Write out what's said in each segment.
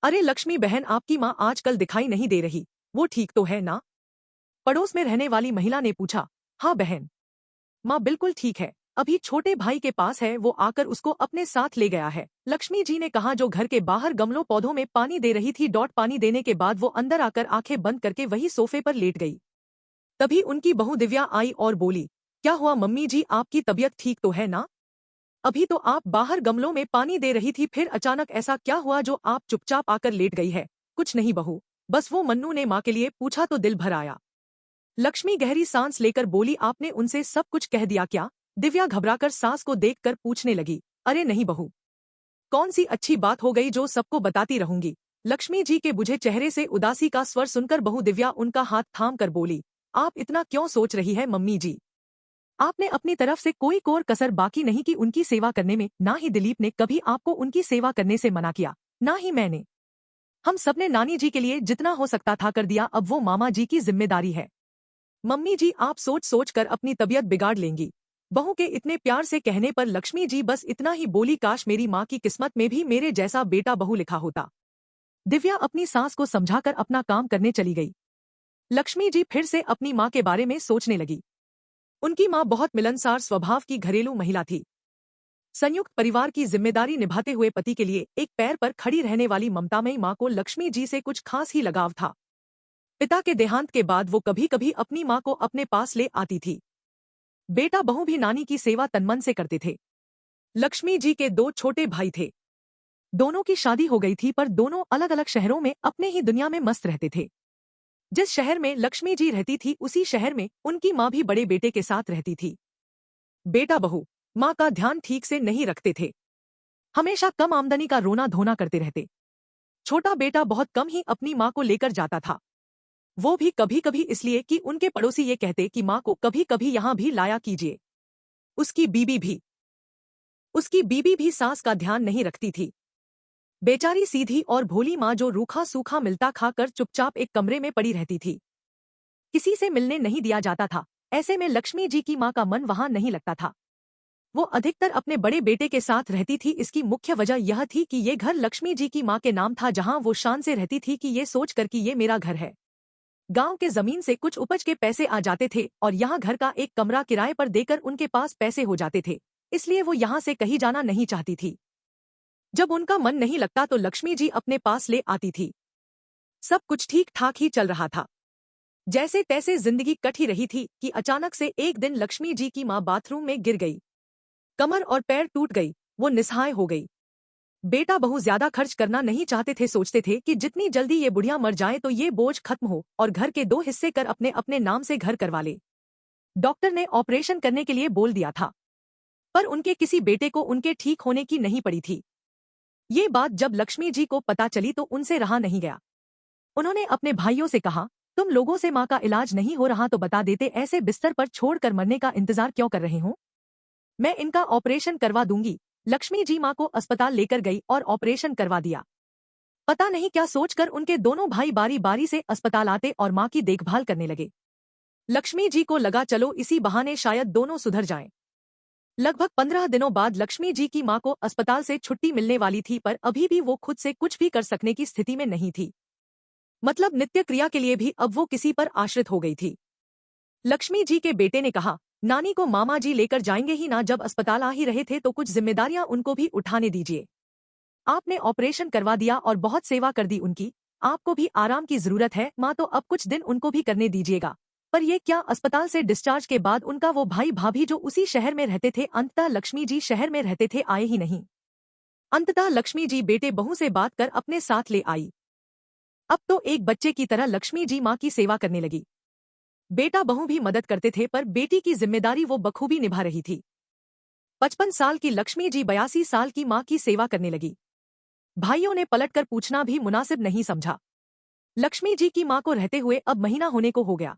अरे लक्ष्मी बहन, आपकी माँ आजकल दिखाई नहीं दे रही, वो ठीक तो है ना? पड़ोस में रहने वाली महिला ने पूछा। हाँ बहन, माँ बिल्कुल ठीक है, अभी छोटे भाई के पास है, वो आकर उसको अपने साथ ले गया है। लक्ष्मी जी ने कहा। जो घर के बाहर गमलों पौधों में पानी दे रही थी। पानी देने के बाद वो अंदर आकर आंखें बंद करके वही सोफे पर लेट गई। तभी उनकी बहू दिव्या आई और बोली, क्या हुआ मम्मी जी, आपकी तबीयत ठीक तो है ना? अभी तो आप बाहर गमलों में पानी दे रही थी, फिर अचानक ऐसा क्या हुआ जो आप चुपचाप आकर लेट गई है? कुछ नहीं बहू, बस वो मन्नू ने माँ के लिए पूछा तो दिल भर आया। लक्ष्मी गहरी सांस लेकर बोली, आपने उनसे सब कुछ कह दिया क्या? दिव्या घबराकर सास को देखकर पूछने लगी। अरे नहीं बहू, कौन सी अच्छी बात हो गई जो सबको बताती रहूंगी? लक्ष्मी जी के बुझे चेहरे से उदासी का स्वर सुनकर बहू दिव्या उनका हाथ थाम कर बोली, आप इतना क्यों सोच रही है मम्मी जी? आपने अपनी तरफ से कोई कोर कसर बाकी नहीं की उनकी सेवा करने में। ना ही दिलीप ने कभी आपको उनकी सेवा करने से मना किया, ना ही मैंने। हम सबने नानी जी के लिए जितना हो सकता था कर दिया, अब वो मामा जी की जिम्मेदारी है। मम्मी जी आप सोच सोच कर अपनी तबीयत बिगाड़ लेंगी। बहू के इतने प्यार से कहने पर लक्ष्मी जी बस इतना ही बोली, काश मेरी माँ की किस्मत में भी मेरे जैसा बेटा बहू लिखा होता। दिव्या अपनी सास को समझाकर अपना काम करने चली गई। लक्ष्मी जी फिर से अपनी माँ के बारे में सोचने लगी। उनकी माँ बहुत मिलनसार स्वभाव की घरेलू महिला थी। संयुक्त परिवार की जिम्मेदारी निभाते हुए पति के लिए एक पैर पर खड़ी रहने वाली ममतामयी माँ को लक्ष्मी जी से कुछ खास ही लगाव था। पिता के देहांत के बाद वो कभी कभी अपनी माँ को अपने पास ले आती थी। बेटा बहू भी नानी की सेवा तनमन से करते थे। लक्ष्मी जी के दो छोटे भाई थे। दोनों की शादी हो गई थी, पर दोनों अलग अलग शहरों में अपने ही दुनिया में मस्त रहते थे। जिस शहर में लक्ष्मी जी रहती थी उसी शहर में उनकी माँ भी बड़े बेटे के साथ रहती थी। बेटा बहू माँ का ध्यान ठीक से नहीं रखते थे। हमेशा कम आमदनी का रोना धोना करते रहते। छोटा बेटा बहुत कम ही अपनी माँ को लेकर जाता था, वो भी कभी कभी इसलिए कि उनके पड़ोसी ये कहते कि माँ को कभी कभी यहाँ भी लाया कीजिए। उसकी बीबी भी उसकी बीबी भी सास का ध्यान नहीं रखती थी। बेचारी सीधी और भोली माँ जो रूखा सूखा मिलता खाकर चुपचाप एक कमरे में पड़ी रहती थी। किसी से मिलने नहीं दिया जाता था। ऐसे में लक्ष्मी जी की माँ का मन वहां नहीं लगता था। वो अधिकतर अपने बड़े बेटे के साथ रहती थी। इसकी मुख्य वजह यह थी कि ये घर लक्ष्मी जी की माँ के नाम था, जहां वो शान से रहती थी कि ये सोचकर कि ये मेरा घर है। गांव के जमीन से कुछ उपज के पैसे आ जाते थे और यहाँ घर का एक कमरा किराए पर देकर उनके पास पैसे हो जाते थे, इसलिए वो यहाँ से कहीं जाना नहीं चाहती थी। जब उनका मन नहीं लगता तो लक्ष्मी जी अपने पास ले आती थी। सब कुछ ठीक ठाक ही चल रहा था, जैसे तैसे जिंदगी कट ही रही थी कि अचानक से एक दिन लक्ष्मी जी की माँ बाथरूम में गिर गई। कमर और पैर टूट गई, वो निसहाय हो गई। बेटा बहू ज्यादा खर्च करना नहीं चाहते थे, सोचते थे कि जितनी जल्दी ये बुढ़िया मर जाए तो ये बोझ खत्म हो और घर के दो हिस्से कर अपने अपने नाम से घर करवा ले। डॉक्टर ने ऑपरेशन करने के लिए बोल दिया था, पर उनके किसी बेटे को उनके ठीक होने की नहीं पड़ी थी। ये बात जब लक्ष्मी जी को पता चली तो उनसे रहा नहीं गया। उन्होंने अपने भाइयों से कहा, तुम लोगों से माँ का इलाज नहीं हो रहा तो बता देते, ऐसे बिस्तर पर छोड़कर मरने का इंतजार क्यों कर रहे हो? मैं इनका ऑपरेशन करवा दूंगी। लक्ष्मी जी माँ को अस्पताल लेकर गई और ऑपरेशन करवा दिया। पता नहीं क्या सोचकर उनके दोनों भाई बारी बारी से अस्पताल आते और माँ की देखभाल करने लगे। लक्ष्मी जी को लगा चलो इसी बहाने शायद दोनों सुधर जाएं। लगभग 15 दिनों बाद लक्ष्मी जी की माँ को अस्पताल से छुट्टी मिलने वाली थी, पर अभी भी वो खुद से कुछ भी कर सकने की स्थिति में नहीं थी। मतलब नित्य क्रिया के लिए भी अब वो किसी पर आश्रित हो गई थी। लक्ष्मी जी के बेटे ने कहा, नानी को मामा जी लेकर जाएंगे ही ना, जब अस्पताल आ ही रहे थे तो कुछ जिम्मेदारियां उनको भी उठाने दीजिए। आपने ऑपरेशन करवा दिया और बहुत सेवा कर दी उनकी, आपको भी आराम की जरूरत है माँ, तो अब कुछ दिन उनको भी करने दीजिएगा। पर ये क्या, अस्पताल से डिस्चार्ज के बाद उनका वो भाई भाभी जो उसी शहर में रहते थे, अंततः लक्ष्मी जी शहर में रहते थे, आए ही नहीं। अंततः लक्ष्मी जी बेटे बहू से बात कर अपने साथ ले आई। अब तो एक बच्चे की तरह लक्ष्मी जी माँ की सेवा करने लगी। बेटा बहू भी मदद करते थे, पर बेटी की जिम्मेदारी वो बखूबी निभा रही थी। 55 साल की लक्ष्मी जी 82 साल की माँ की सेवा करने लगी। भाइयों ने पलटकर पूछना भी मुनासिब नहीं समझा। लक्ष्मी जी की माँ को रहते हुए अब महीना होने को हो गया।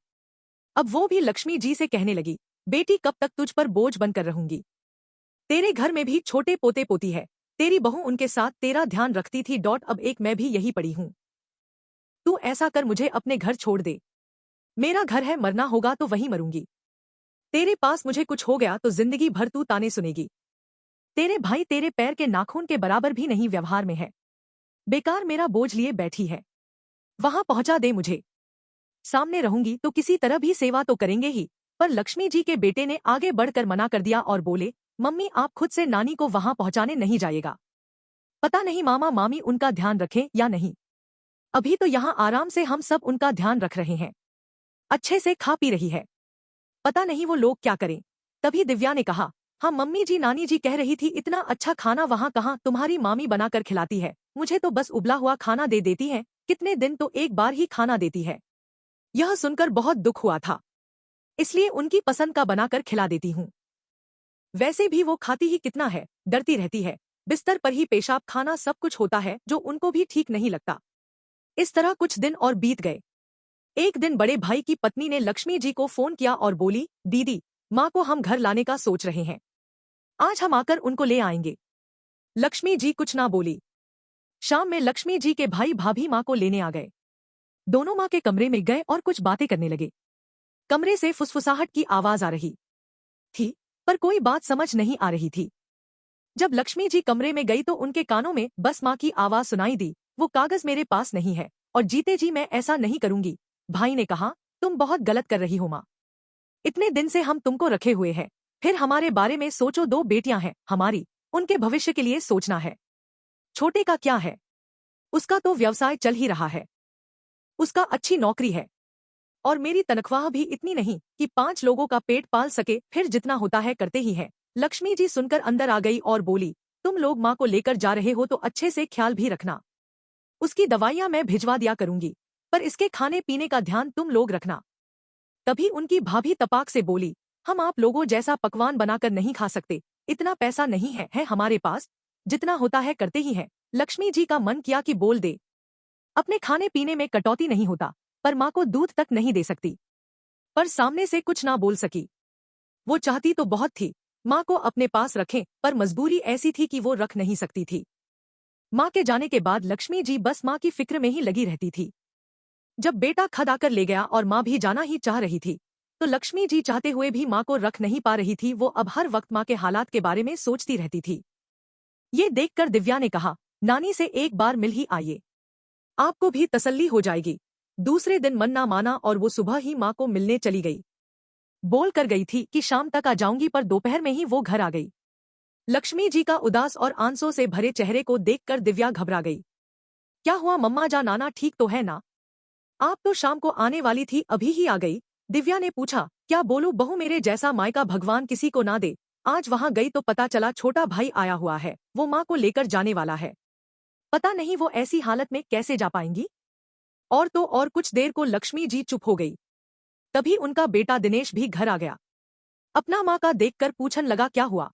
अब वो भी लक्ष्मी जी से कहने लगी, बेटी कब तक तुझ पर बोझ बनकर रहूंगी? तेरे घर में भी छोटे पोते पोती है, तेरी बहू उनके साथ तेरा ध्यान रखती थी। अब एक मैं भी यही पड़ी हूँ। तू ऐसा कर, मुझे अपने घर छोड़ दे। मेरा घर है, मरना होगा तो वहीं मरूंगी। तेरे पास मुझे कुछ हो गया तो जिंदगी भर तू ताने सुनेगी। तेरे भाई तेरे पैर के नाखून के बराबर भी नहीं व्यवहार में है। बेकार मेरा बोझ लिए बैठी है। वहां पहुंचा दे मुझे। सामने रहूंगी तो किसी तरह भी सेवा तो करेंगे ही। पर लक्ष्मी जी के बेटे ने आगे बढ़कर मना कर दिया और बोले, मम्मी आप खुद से नानी को वहां पहुंचाने नहीं जाइएगा। पता नहीं मामा मामी उनका ध्यान रखें या नहीं। अभी तो यहाँ आराम से हम सब उनका ध्यान रख रहे हैं। अच्छे से खा पी रही है। पता नहीं वो लोग क्या करें। तभी दिव्या ने कहा, हाँ मम्मी जी नानी जी कह रही थी इतना अच्छा खाना वहाँ कहाँ तुम्हारी मामी बनाकर खिलाती है, मुझे तो बस उबला हुआ खाना दे देती है, कितने दिन तो एक बार ही खाना देती है। यह सुनकर बहुत दुख हुआ था, इसलिए उनकी पसंद का बनाकर खिला देती हूँ। वैसे भी वो खाती ही कितना है, डरती रहती है, बिस्तर पर ही पेशाब खाना सब कुछ होता है जो उनको भी ठीक नहीं लगता। इस तरह कुछ दिन और बीत गए। एक दिन बड़े भाई की पत्नी ने लक्ष्मी जी को फोन किया और बोली, दीदी माँ को हम घर लाने का सोच रहे हैं, आज हम आकर उनको ले आएंगे। लक्ष्मी जी कुछ ना बोली। शाम में लक्ष्मी जी के भाई भाभी माँ को लेने आ गए। दोनों माँ के कमरे में गए और कुछ बातें करने लगे। कमरे से फुसफुसाहट की आवाज आ रही थी, पर कोई बात समझ नहीं आ रही थी। जब लक्ष्मी जी कमरे में गई तो उनके कानों में बस माँ की आवाज सुनाई दी, वो कागज मेरे पास नहीं है और जीते जी मैं ऐसा नहीं करूंगी। भाई ने कहा, तुम बहुत गलत कर रही हो माँ, इतने दिन से हम तुमको रखे हुए हैं, फिर हमारे बारे में सोचो, दो बेटियां हैं हमारी, उनके भविष्य के लिए सोचना है। छोटे का क्या है, उसका तो व्यवसाय चल ही रहा है, उसका अच्छी नौकरी है, और मेरी तनख्वाह भी इतनी नहीं कि 5 लोगों का पेट पाल सके, फिर जितना होता है करते ही है। लक्ष्मी जी सुनकर अंदर आ गई और बोली, तुम लोग माँ को लेकर जा रहे हो तो अच्छे से ख्याल भी रखना, उसकी दवाइयां मैं भिजवा दिया करूंगी, पर इसके खाने पीने का ध्यान तुम लोग रखना। तभी उनकी भाभी तपाक से बोली, हम आप लोगों जैसा पकवान बनाकर नहीं खा सकते, इतना पैसा नहीं है हमारे पास, जितना होता है करते ही हैं। लक्ष्मी जी का मन किया कि बोल दे, अपने खाने पीने में कटौती नहीं होता, पर माँ को दूध तक नहीं दे सकती, पर सामने से कुछ ना बोल सकी। वो चाहती तो बहुत थी माँ को अपने पास रखें, पर मजबूरी ऐसी थी कि वो रख नहीं सकती थी। माँ के जाने के बाद लक्ष्मी जी बस माँ की फिक्र में ही लगी रहती थी। जब बेटा खद आकर ले गया और माँ भी जाना ही चाह रही थी, तो लक्ष्मी जी चाहते हुए भी माँ को रख नहीं पा रही थी। वो अब हर वक्त माँ के हालात के बारे में सोचती रहती थी। ये देखकर दिव्या ने कहा, नानी से एक बार मिल ही आइए, आपको भी तसल्ली हो जाएगी। दूसरे दिन मन ना माना और वो सुबह ही माँ को मिलने चली गई। बोल कर गई थी कि शाम तक आ जाऊंगी, पर दोपहर में ही वो घर आ गई। लक्ष्मी जी का उदास और आंसू से भरे चेहरे को देखकर दिव्या घबरा गई। क्या हुआ मम्मा जा, नाना ठीक तो है ना? आप तो शाम को आने वाली थी, अभी ही आ गई। दिव्या ने पूछा, क्या बोलूं बहू, मेरे जैसा मायका भगवान किसी को ना दे। आज वहां गई तो पता चला छोटा भाई आया हुआ है, वो माँ को लेकर जाने वाला है। पता नहीं वो ऐसी हालत में कैसे जा पाएंगी। और तो और कुछ देर को लक्ष्मी जी चुप हो गई। तभी उनका बेटा दिनेश भी घर आ गया। अपना माँ का देखकर पूछन लगा, क्या हुआ?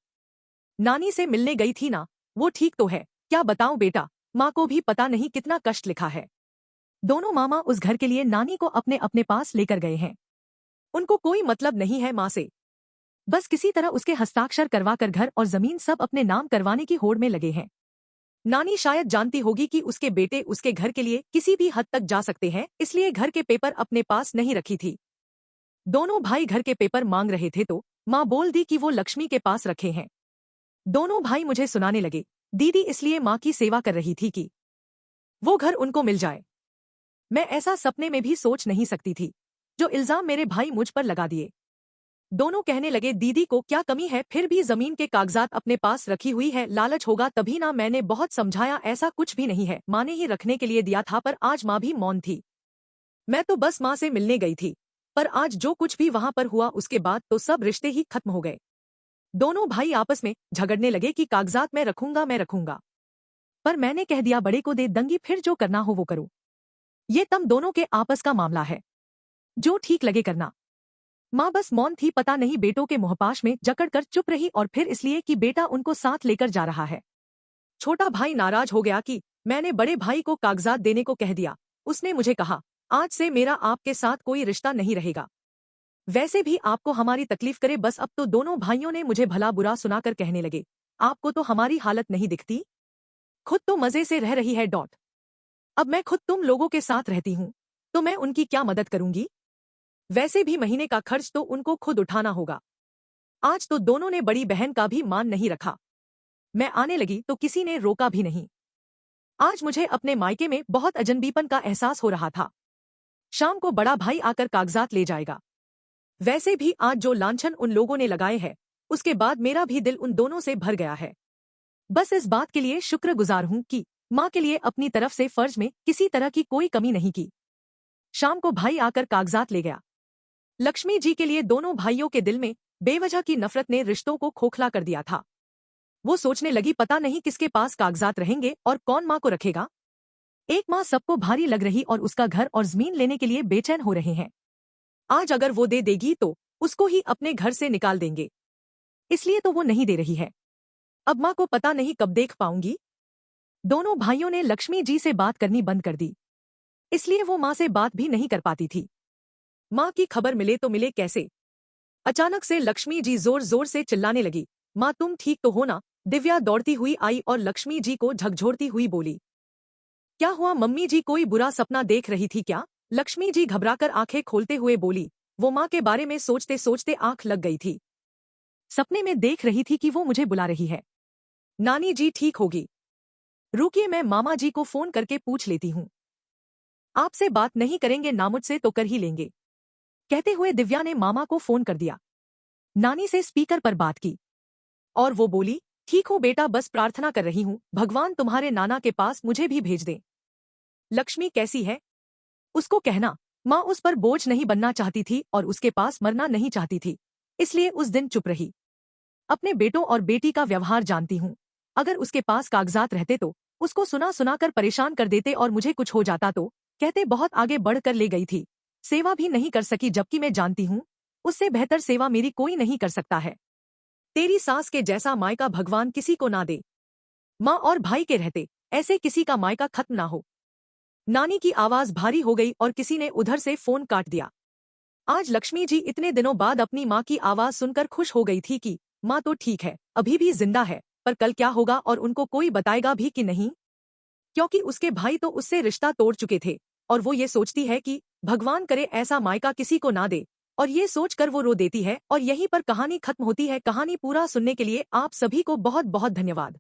नानी से मिलने गई थी ना, वो ठीक तो है? क्या बताऊं बेटा, माँ को भी पता नहीं कितना कष्ट लिखा है। दोनों मामा उस घर के लिए नानी को अपने अपने पास लेकर गए हैं। उनको कोई मतलब नहीं है माँ से, बस किसी तरह उसके हस्ताक्षर करवाकर घर और जमीन सब अपने नाम करवाने की होड़ में लगे हैं। नानी शायद जानती होगी कि उसके बेटे उसके घर के लिए किसी भी हद तक जा सकते हैं, इसलिए घर के पेपर अपने पास नहीं रखी थी। दोनों भाई घर के पेपर मांग रहे थे तो माँ बोल दी कि वो लक्ष्मी के पास रखे हैं। दोनों भाई मुझे सुनाने लगे, दीदी इसलिए माँ की सेवा कर रही थी कि वो घर उनको मिल जाए। मैं ऐसा सपने में भी सोच नहीं सकती थी, जो इल्जाम मेरे भाई मुझ पर लगा दिए। दोनों कहने लगे, दीदी को क्या कमी है, फिर भी जमीन के कागजात अपने पास रखी हुई है, लालच होगा तभी ना। मैंने बहुत समझाया, ऐसा कुछ भी नहीं है, माँ ने ही रखने के लिए दिया था, पर आज माँ भी मौन थी। मैं तो बस माँ से मिलने गई थी, पर आज जो कुछ भी वहां पर हुआ उसके बाद तो सब रिश्ते ही खत्म हो गए। दोनों भाई आपस में झगड़ने लगे कि कागजात मैं रखूंगा मैं रखूंगा, पर मैंने कह दिया बड़े को दे दंगी, फिर जो करना हो वो करो। ये तुम दोनों के आपस का मामला है, जो ठीक लगे करना। माँ बस मौन थी, पता नहीं बेटों के मोहपाश में जकड़कर चुप रही, और फिर इसलिए कि बेटा उनको साथ लेकर जा रहा है। छोटा भाई नाराज हो गया कि मैंने बड़े भाई को कागजात देने को कह दिया। उसने मुझे कहा, आज से मेरा आपके साथ कोई रिश्ता नहीं रहेगा। वैसे भी आपको हमारी तकलीफ करे बस। अब तो दोनों भाइयों ने मुझे भला बुरा सुनाकर कहने लगे, आपको तो हमारी हालत नहीं दिखती, खुद तो मजे से रह रही है डॉट। अब मैं खुद तुम लोगों के साथ रहती हूँ, तो मैं उनकी क्या मदद करूंगी? वैसे भी महीने का खर्च तो उनको खुद उठाना होगा। आज तो दोनों ने बड़ी बहन का भी मान नहीं रखा। मैं आने लगी तो किसी ने रोका भी नहीं। आज मुझे अपने मायके में बहुत अजनबीपन का एहसास हो रहा था। शाम को बड़ा भाई आकर कागजात ले जाएगा। वैसे भी आज जो लांछन उन लोगों ने लगाए हैं, उसके बाद मेरा भी दिल उन दोनों से भर गया है। बस इस बात के लिए शुक्रगुजार हूँ कि माँ के लिए अपनी तरफ से फर्ज में किसी तरह की कोई कमी नहीं की। शाम को भाई आकर कागजात ले गया। लक्ष्मी जी के लिए दोनों भाइयों के दिल में बेवजह की नफरत ने रिश्तों को खोखला कर दिया था। वो सोचने लगी, पता नहीं किसके पास कागजात रहेंगे और कौन माँ को रखेगा। एक माँ सबको भारी लग रही और उसका घर और जमीन लेने के लिए बेचैन हो रहे हैं। आज अगर वो दे देगी तो उसको ही अपने घर से निकाल देंगे, इसलिए तो वो नहीं दे रही है। अब माँ को पता नहीं कब देख पाऊंगी। दोनों भाइयों ने लक्ष्मी जी से बात करनी बंद कर दी, इसलिए वो माँ से बात भी नहीं कर पाती थी। माँ की खबर मिले तो मिले कैसे। अचानक से लक्ष्मी जी जोर जोर से चिल्लाने लगी, माँ तुम ठीक तो हो ना। दिव्या दौड़ती हुई आई और लक्ष्मी जी को झकझोरती हुई बोली, क्या हुआ मम्मी जी, कोई बुरा सपना देख रही थी क्या? लक्ष्मी जी घबराकर आंखें खोलते हुए बोली। वो माँ के बारे में सोचते सोचते आंख लग गई थी। सपने में देख रही थी कि वो मुझे बुला रही है। नानी जी ठीक होगी, रुकिए मैं मामा जी को फोन करके पूछ लेती हूँ। आपसे बात नहीं करेंगे ना, मुझसे तो कर ही लेंगे। कहते हुए दिव्या ने मामा को फोन कर दिया। नानी से स्पीकर पर बात की और वो बोली, ठीक हूँ बेटा, बस प्रार्थना कर रही हूँ भगवान तुम्हारे नाना के पास मुझे भी भेज दें। लक्ष्मी कैसी है उसको कहना। माँ उस पर बोझ नहीं बनना चाहती थी और उसके पास मरना नहीं चाहती थी, इसलिए उस दिन चुप रही। अपने बेटों और बेटी का व्यवहार जानती हूँ। अगर उसके पास कागजात रहते तो उसको सुना सुना कर परेशान कर देते और मुझे कुछ हो जाता तो कहते बहुत आगे बढ़कर ले गई थी। सेवा भी नहीं कर सकी, जबकि मैं जानती हूँ उससे बेहतर सेवा मेरी कोई नहीं कर सकता है। तेरी सास के जैसा मायका भगवान किसी को ना दे। माँ और भाई के रहते ऐसे किसी का मायका खत्म ना हो। नानी की आवाज भारी हो गई और किसी ने उधर से फोन काट दिया। आज लक्ष्मी जी इतने दिनों बाद अपनी माँ की आवाज सुनकर खुश हो गई थी कि माँ तो ठीक है, अभी भी जिंदा है, पर कल क्या होगा और उनको कोई बताएगा भी कि नहीं, क्योंकि उसके भाई तो उससे रिश्ता तोड़ चुके थे। और वो ये सोचती है कि भगवान करे ऐसा मायका किसी को ना दे, और ये सोचकर वो रो देती है और यहीं पर कहानी खत्म होती है। कहानी पूरा सुनने के लिए आप सभी को बहुत बहुत धन्यवाद।